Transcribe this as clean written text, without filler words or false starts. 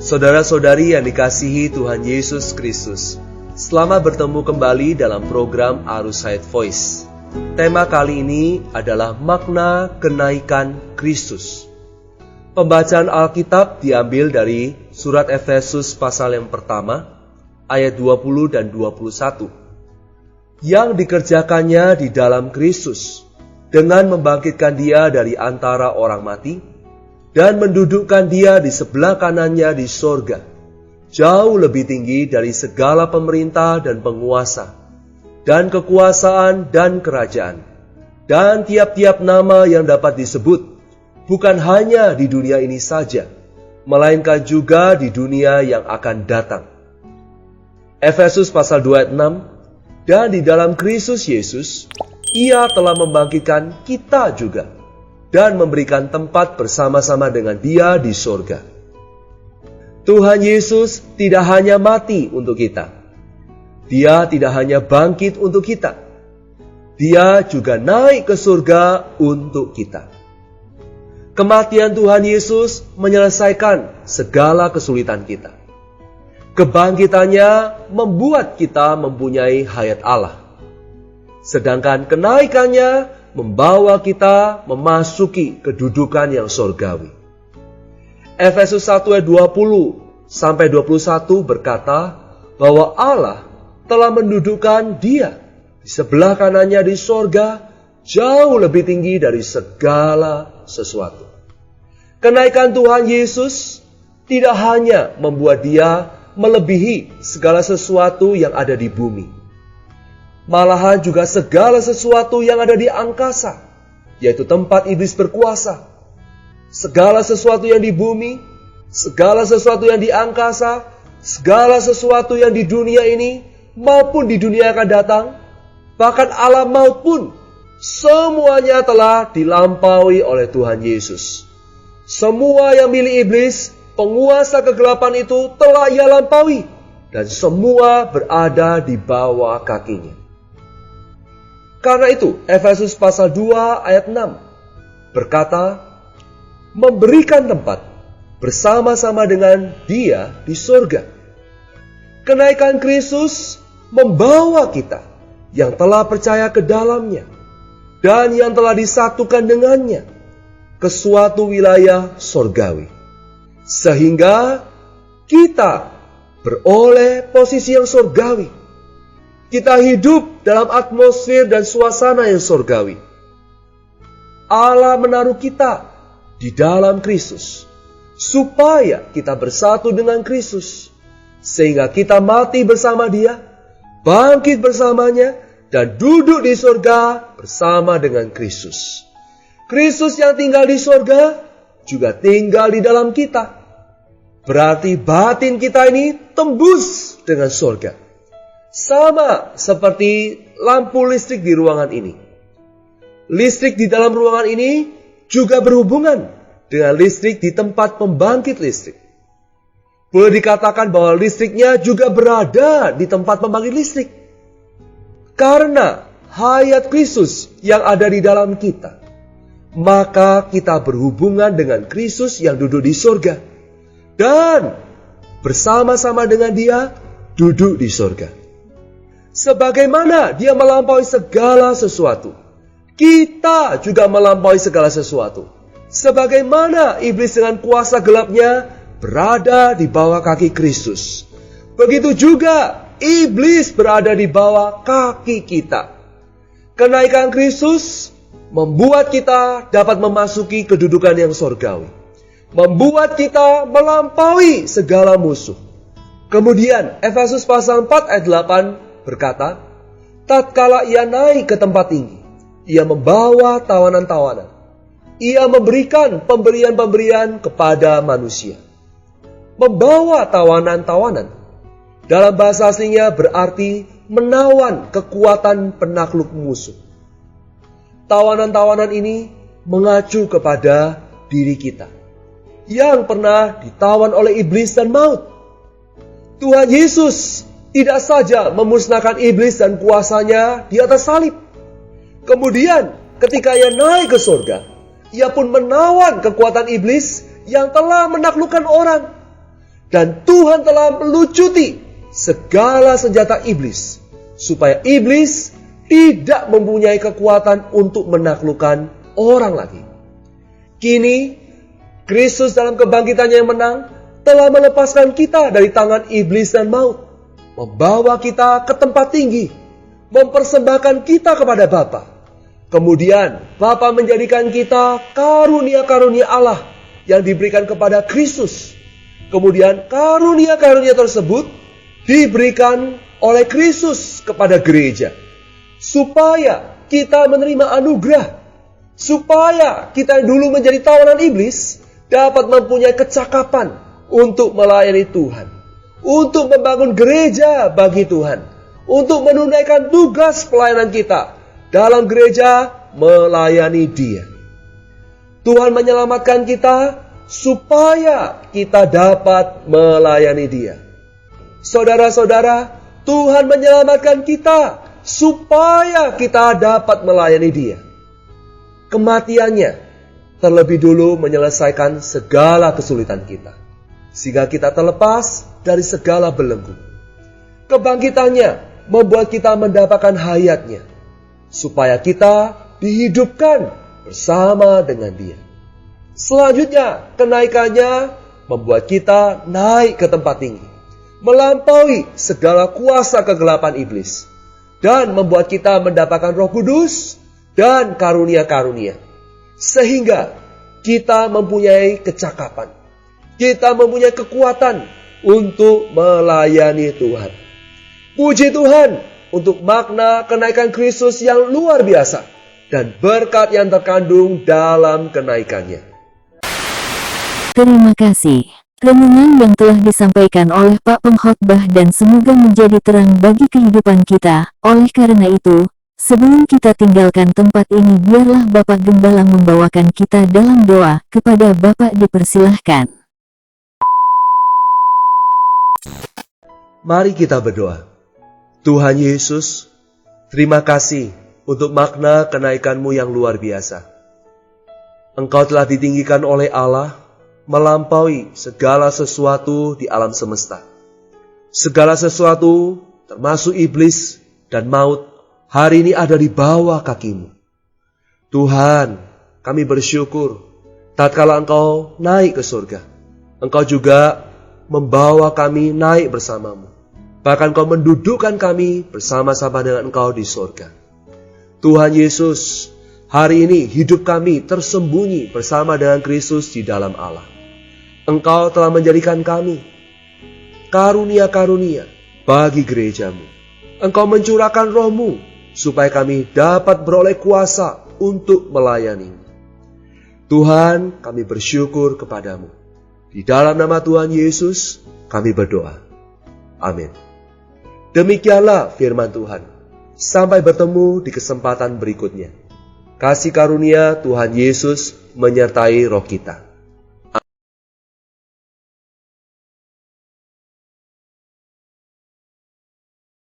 Saudara-saudari yang dikasihi Tuhan Yesus Kristus, selamat bertemu kembali dalam program Arus Hayat Voice. Tema kali ini adalah makna kenaikan Kristus. Pembacaan Alkitab diambil dari surat Efesus pasal yang pertama, ayat 20 dan 21. Yang dikerjakannya di dalam Kristus, dengan membangkitkan Dia dari antara orang mati, dan mendudukkan Dia di sebelah kanannya di sorga, jauh lebih tinggi dari segala pemerintah dan penguasa, dan kekuasaan dan kerajaan, dan tiap-tiap nama yang dapat disebut, bukan hanya di dunia ini saja, melainkan juga di dunia yang akan datang. Efesus pasal 2 ayat 6, dan di dalam Kristus Yesus, Ia telah membangkitkan kita juga, dan memberikan tempat bersama-sama dengan Dia di sorga. Tuhan Yesus tidak hanya mati untuk kita. Dia tidak hanya bangkit untuk kita. Dia juga naik ke surga untuk kita. Kematian Tuhan Yesus menyelesaikan segala kesulitan kita. Kebangkitannya membuat kita mempunyai hayat Allah. Sedangkan kenaikannya membawa kita memasuki kedudukan yang surgawi. Efesus 1 ayat 20 sampai 21 berkata bahwa Allah telah mendudukkan Dia di sebelah kanannya di sorga, jauh lebih tinggi dari segala sesuatu. Kenaikan Tuhan Yesus tidak hanya membuat Dia melebihi segala sesuatu yang ada di bumi, malahan juga segala sesuatu yang ada di angkasa, yaitu tempat iblis berkuasa. Segala sesuatu yang di bumi, segala sesuatu yang di angkasa, segala sesuatu yang di dunia ini, maupun di dunia yang akan datang, bahkan alam maut pun, semuanya telah dilampaui oleh Tuhan Yesus. Semua yang milik iblis, penguasa kegelapan itu telah Ia lampaui, dan semua berada di bawah kakinya. Karena itu, Efesus pasal 2 ayat 6 berkata, memberikan tempat bersama-sama dengan Dia di surga. Kenaikan Kristus membawa kita yang telah percaya ke dalamnya dan yang telah disatukan dengannya ke suatu wilayah surgawi. Sehingga kita beroleh posisi yang surgawi. Kita hidup dalam atmosfer dan suasana yang surgawi. Allah menaruh kita di dalam Kristus, supaya kita bersatu dengan Kristus, sehingga kita mati bersama Dia, bangkit bersamanya, dan duduk di surga bersama dengan Kristus. Kristus yang tinggal di surga juga tinggal di dalam kita. Berarti batin kita ini tembus dengan surga. Sama seperti lampu listrik di ruangan ini. Listrik di dalam ruangan ini juga berhubungan dengan listrik di tempat pembangkit listrik. Boleh dikatakan bahwa listriknya juga berada di tempat pembangkit listrik. Karena hayat Kristus yang ada di dalam kita, maka kita berhubungan dengan Kristus yang duduk di surga. Dan bersama-sama dengan Dia duduk di surga. Sebagaimana Dia melampaui segala sesuatu, kita juga melampaui segala sesuatu. Sebagaimana iblis dengan kuasa gelapnya berada di bawah kaki Kristus, begitu juga iblis berada di bawah kaki kita. Kenaikan Kristus membuat kita dapat memasuki kedudukan yang surgawi, membuat kita melampaui segala musuh. Kemudian Efesus pasal 4 ayat 8 berkata, tatkala Ia naik ke tempat tinggi, Ia membawa tawanan-tawanan. Ia memberikan pemberian-pemberian kepada manusia. Membawa tawanan-tawanan dalam bahasa aslinya berarti menawan kekuatan penakluk musuh. Tawanan-tawanan ini mengacu kepada diri kita yang pernah ditawan oleh iblis dan maut. Tuhan Yesus tidak saja memusnahkan iblis dan kuasanya di atas salib. Kemudian ketika Ia naik ke surga, Ia pun menawan kekuatan iblis yang telah menaklukkan orang. Dan Tuhan telah melucuti segala senjata iblis, supaya iblis tidak mempunyai kekuatan untuk menaklukkan orang lagi. Kini, Kristus dalam kebangkitannya yang menang telah melepaskan kita dari tangan iblis dan maut, membawa kita ke tempat tinggi, mempersembahkan kita kepada Bapa. Kemudian Bapa menjadikan kita karunia-karunia Allah yang diberikan kepada Kristus. Kemudian karunia-karunia tersebut diberikan oleh Kristus kepada gereja, supaya kita menerima anugerah, supaya kita yang dulu menjadi tawanan iblis dapat mempunyai kecakapan untuk melayani Tuhan, untuk membangun gereja bagi Tuhan, untuk menunaikan tugas pelayanan kita dalam gereja melayani Dia. Tuhan menyelamatkan kita supaya kita dapat melayani Dia. Saudara-saudara, Tuhan menyelamatkan kita supaya kita dapat melayani Dia. Kematiannya terlebih dulu menyelesaikan segala kesulitan kita, sehingga kita terlepas dari segala belenggu. Kebangkitannya membuat kita mendapatkan hayatnya, supaya kita dihidupkan bersama dengan Dia. Selanjutnya, kenaikannya membuat kita naik ke tempat tinggi, melampaui segala kuasa kegelapan iblis, dan membuat kita mendapatkan Roh Kudus dan karunia-karunia, sehingga kita mempunyai kecakapan, kita mempunyai kekuatan untuk melayani Tuhan. Puji Tuhan untuk makna kenaikan Kristus yang luar biasa dan berkat yang terkandung dalam kenaikannya. Terima kasih. Renungan yang telah disampaikan oleh Pak Pengkhotbah dan semoga menjadi terang bagi kehidupan kita. Oleh karena itu, sebelum kita tinggalkan tempat ini, biarlah Bapak Gembala membawakan kita dalam doa. Kepada Bapak dipersilahkan. Mari kita berdoa. Tuhan Yesus, terima kasih untuk makna kenaikan-Mu yang luar biasa. Engkau telah ditinggikan oleh Allah, melampaui segala sesuatu di alam semesta. Segala sesuatu, termasuk iblis dan maut, hari ini ada di bawah kaki-Mu. Tuhan, kami bersyukur tatkala Engkau naik ke surga, Engkau juga membawa kami naik bersama-Mu. Bahkan Engkau mendudukkan kami bersama-sama dengan Engkau di surga. Tuhan Yesus, hari ini hidup kami tersembunyi bersama dengan Kristus di dalam Allah. Engkau telah menjadikan kami karunia-karunia bagi gereja-Mu. Engkau mencurahkan Roh-Mu supaya kami dapat beroleh kuasa untuk melayani. Tuhan, kami bersyukur kepadamu. Di dalam nama Tuhan Yesus, kami berdoa. Amin. Demikianlah firman Tuhan. Sampai bertemu di kesempatan berikutnya. Kasih karunia Tuhan Yesus menyertai roh kita.